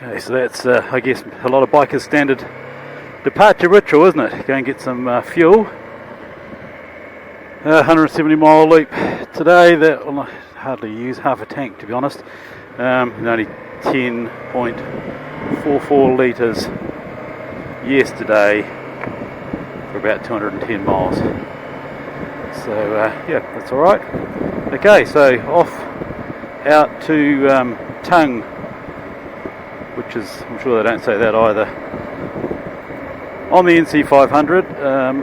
Okay, so that's I guess a lot of bikers' standard departure ritual, isn't it? Go and get some fuel. 170 mile loop today. That will hardly use half a tank, to be honest. Only 10.44 litres yesterday for about 210 miles. So yeah, that's all right. Okay, so off out to Tongue, which is, I'm sure they don't say that either, on the NC500,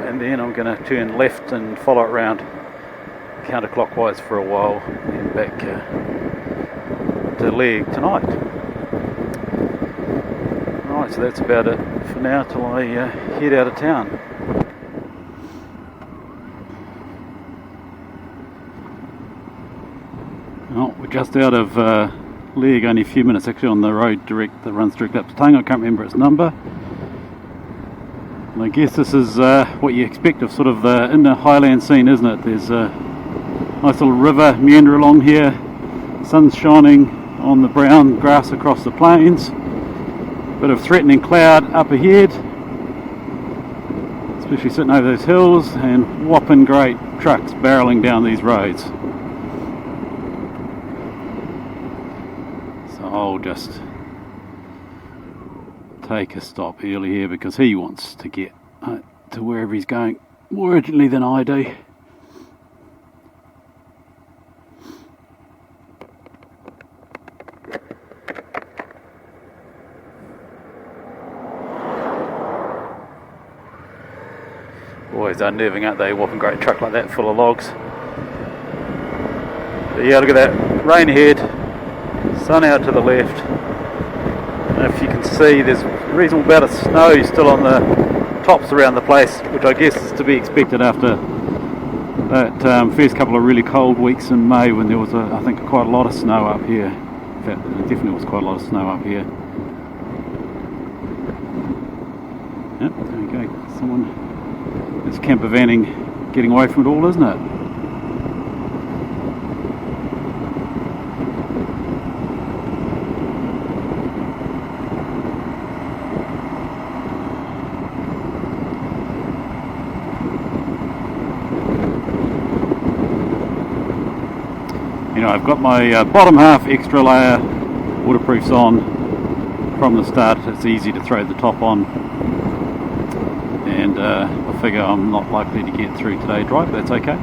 and then I'm going to turn left and follow it round counterclockwise for a while and back to Leg tonight. Right, so that's about it for now till I head out of town. Well, we're just out of Leg, only a few minutes actually, on the road direct that runs direct up to Tongue. I can't remember its number. And I guess this is what you expect of sort of the inner Highland scene, isn't it? There's a nice little river meander along here, sun's shining on the brown grass across the plains, bit of threatening cloud up ahead, especially sitting over those hills, and whopping great trucks barreling down these roads. So I'll just take a stop early here because he wants to get to wherever he's going more urgently than I do. Always unnerving, aren't they? A whopping great truck like that full of logs. But yeah, look at that, rain ahead, sun out to the left. And if you can see, there's a reasonable amount of snow still on the tops around the place, which I guess is to be expected after that first couple of really cold weeks in May, when there was, I think, quite a lot of snow up here. In fact, there definitely was quite a lot of snow up here. Yep, there we go. Someone is camper vanning, getting away from it all, isn't it? I've got my bottom half extra layer waterproofs on from the start. It's easy to throw the top on, and I figure I'm not likely to get through today dry, but that's okay.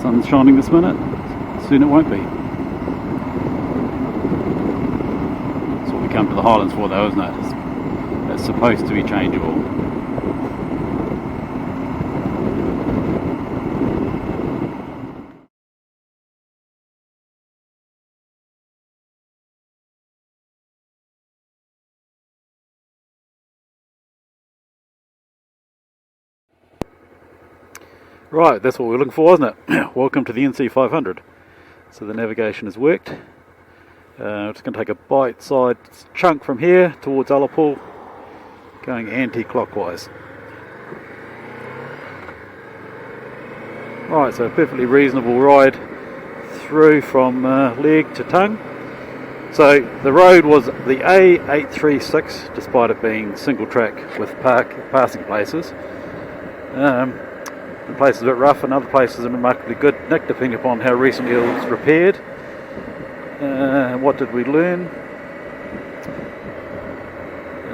Sun's shining this minute, soon it won't be. That's what we come to the Highlands for though, isn't it? It's supposed to be changeable. Right, that's what we're looking for, isn't it? Welcome to the NC500. So the navigation has worked. Just going to take a bite-sized chunk from here towards Ullapool, going anti-clockwise. Right, so a perfectly reasonable ride through from Leg to Tongue. So the road was the A836, despite it being single track with passing places. In places a bit rough, and other places are remarkably good, Nick, depending upon how recently it was repaired. What did we learn?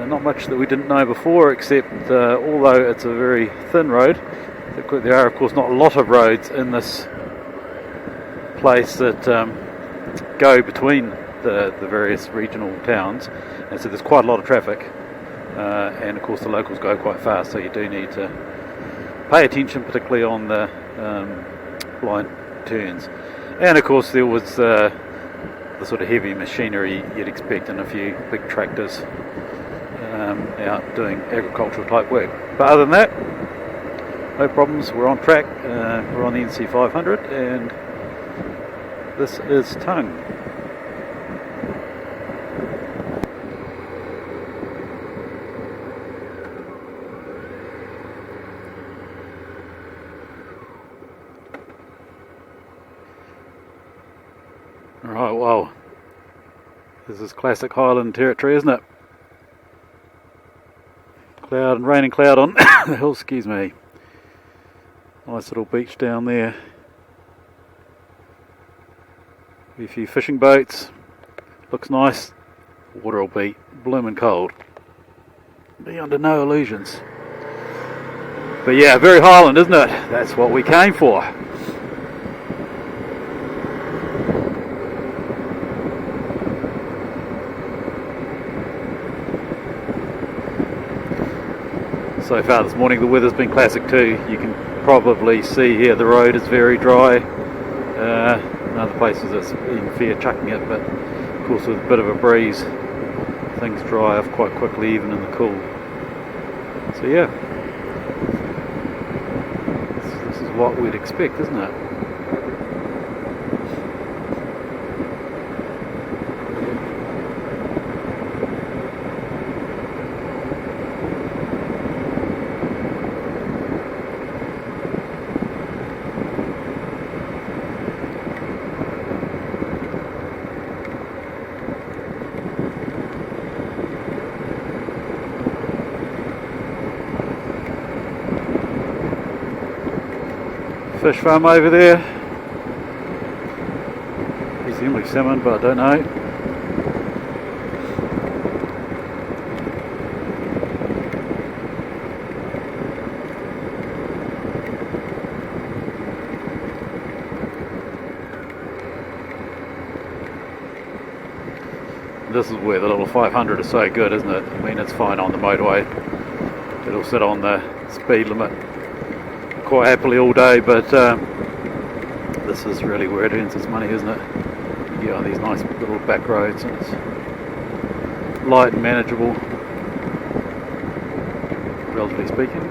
Not much that we didn't know before, except although it's a very thin road, there are of course not a lot of roads in this place that go between the various regional towns, and so there's quite a lot of traffic, and of course the locals go quite fast, so you do need to pay attention, particularly on the blind turns. And of course there was the sort of heavy machinery you'd expect in a few big tractors out doing agricultural type work. But other than that, no problems, we're on track, we're on the NC500, and this is Tongue. Right, well, This is classic Highland territory, isn't it? Cloud and rain and cloud on the hill, excuse me. Nice little beach down there. A few fishing boats. Looks nice. Water will be blooming cold. Be under no illusions. But yeah, very Highland, isn't it? That's what we came for. So far this morning the weather's been classic too. You can probably see here the road is very dry. In other places it's even fair chucking it, but of course with a bit of a breeze things dry off quite quickly even in the cool. So yeah, this is what we'd expect, isn't it? Fish farm over there. Presumably salmon, but I don't know. This is where the little 500 is so good, isn't it? I mean, it's fine on the motorway. It'll sit on the speed limit quite happily all day, but this is really where it earns its money, isn't it? You get on these nice little back roads and it's light and manageable, relatively speaking.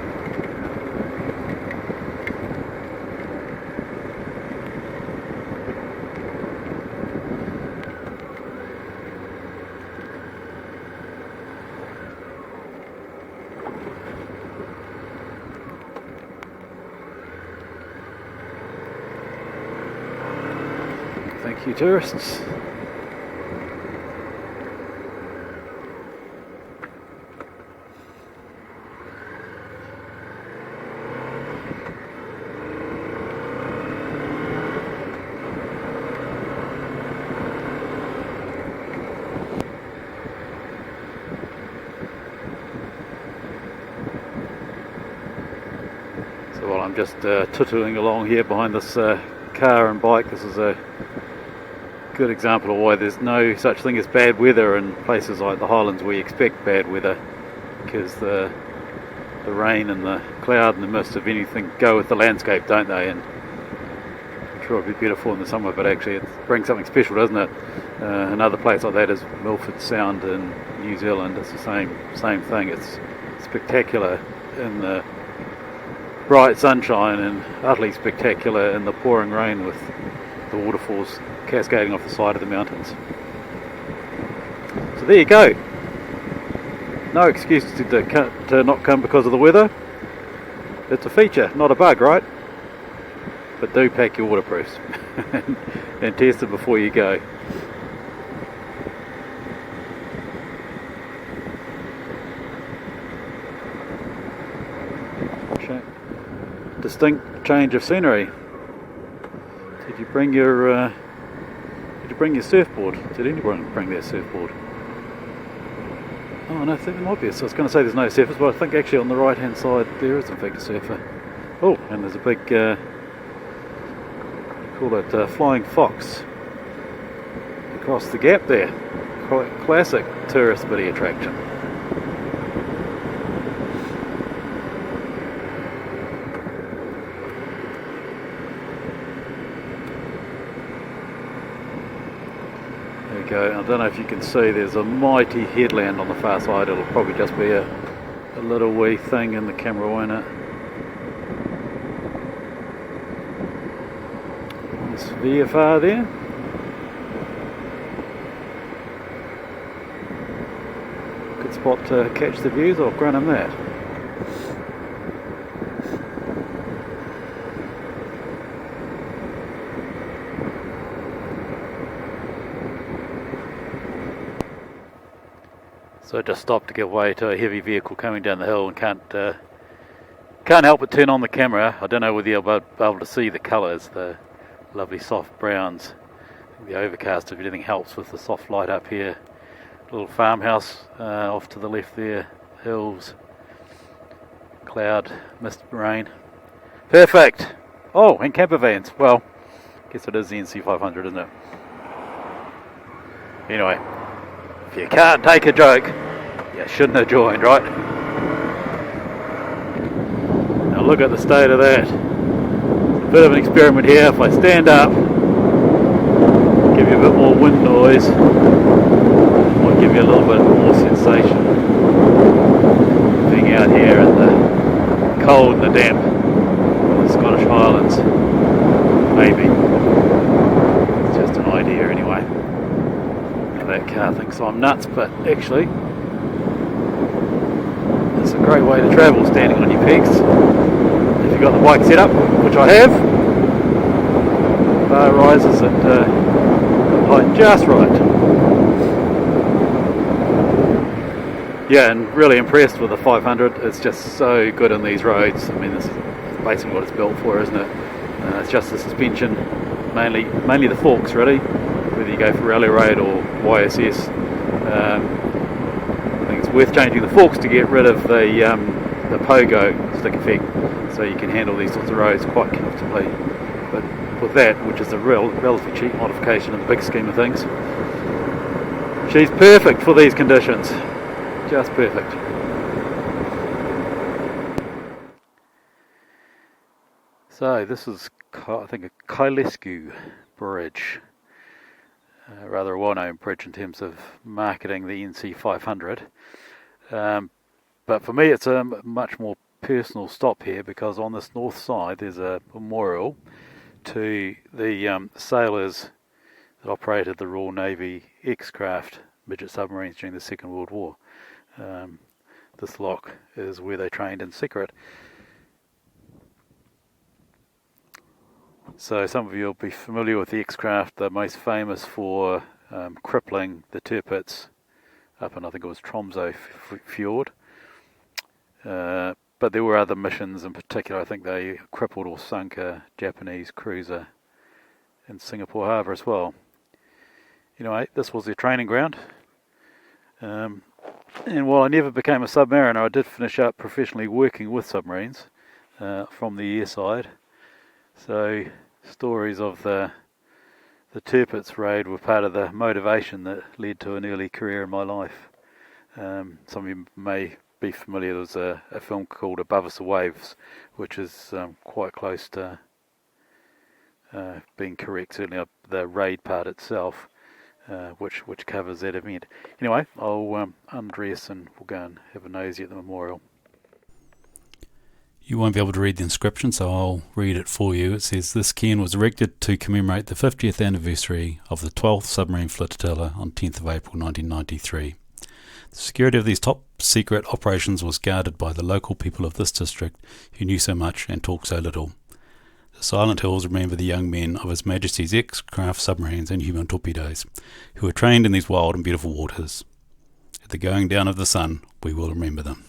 Thank you, tourists. So while I'm just tootling along here behind this car and bike, this is a good example of why there's no such thing as bad weather in places like the Highlands where you expect bad weather, because the rain and the cloud and the mist, if anything, go with the landscape, don't they? And I'm sure it'll be beautiful in the summer, but actually it brings something special, doesn't it? Another place like that is Milford Sound in New Zealand. It's the same thing. It's spectacular in the bright sunshine and utterly spectacular in the pouring rain with the waterfalls cascading off the side of the mountains. So there you go. No excuse to not come because of the weather. It's a feature, not a bug, right? But do pack your waterproofs and test it before you go. Distinct change of scenery. Did you bring your surfboard? Did anyone bring their surfboard? Oh no, I think there might be. So I was going to say there's no surfers, but I think actually on the right hand side there is in fact a surfer. Oh, and there's a big, call it Flying Fox across the gap there. Quite classic tourist bitty attraction. Go. I don't know if you can see, there's a mighty headland on the far side. It'll probably just be a little wee thing in the camera, won't it? There's VFR there. Good spot to catch the views. I'll grant him that. So I just stopped to give way to a heavy vehicle coming down the hill and can't help but turn on the camera. I don't know whether you'll be able to see the colours, the lovely soft browns. The overcast of everything helps with the soft light up here. Little farmhouse off to the left there, hills, cloud, mist, rain. Perfect! Oh, and camper vans. Well, guess it is the NC500, isn't it? Anyway, if you can't take a joke, you shouldn't have joined, right? Now look at the state of that. It's a bit of an experiment here. If I stand up, give you a bit more wind noise, might give you a little bit more sensation being out here in the cold and the damp of the Scottish Highlands. Maybe. It's just an idea anyway. That car thinks I'm nuts, but actually it's a great way to travel, standing on your pegs. If you've got the bike set up, which I have, bar rises at height just right. Yeah, and really impressed with the 500. It's just so good in these roads. I mean, this is basically what it's built for, isn't it? It's just the suspension, mainly the forks, really. Whether you go for rally road or YSS, I think it's worth changing the forks to get rid of the pogo stick effect, so you can handle these sorts of roads quite comfortably. But with that, which is a relatively cheap modification in the big scheme of things, she's perfect for these conditions. Just perfect. So this is, I think, a Kylesku Bridge. Rather a well-known bridge in terms of marketing the NC500. But for me it's a much more personal stop here, because on this north side there's a memorial to the sailors that operated the Royal Navy X-craft midget submarines during the Second World War. This lock is where they trained in secret. So some of you will be familiar with the X-craft. They're most famous for crippling the Tirpitz up in, I think it was Tromsø Fjord. But there were other missions in particular. I think they crippled or sunk a Japanese cruiser in Singapore Harbour as well. Anyway, this was their training ground. And while I never became a submariner, I did finish up professionally working with submarines from the air side. So stories of the Tirpitz raid were part of the motivation that led to an early career in my life. Some of you may be familiar. There was a film called Above Us the Waves, which is quite close to being correct, certainly the raid part itself, which covers that event. Anyway, I'll undress and we'll go and have a nosy at the memorial. You won't be able to read the inscription, so I'll read it for you. It says, "This cairn was erected to commemorate the 50th anniversary of the 12th Submarine Flotilla on 10th of April 1993. The security of these top-secret operations was guarded by the local people of this district who knew so much and talked so little. The silent hills remember the young men of His Majesty's X-craft submarines and human torpedoes, who were trained in these wild and beautiful waters. At the going down of the sun, we will remember them."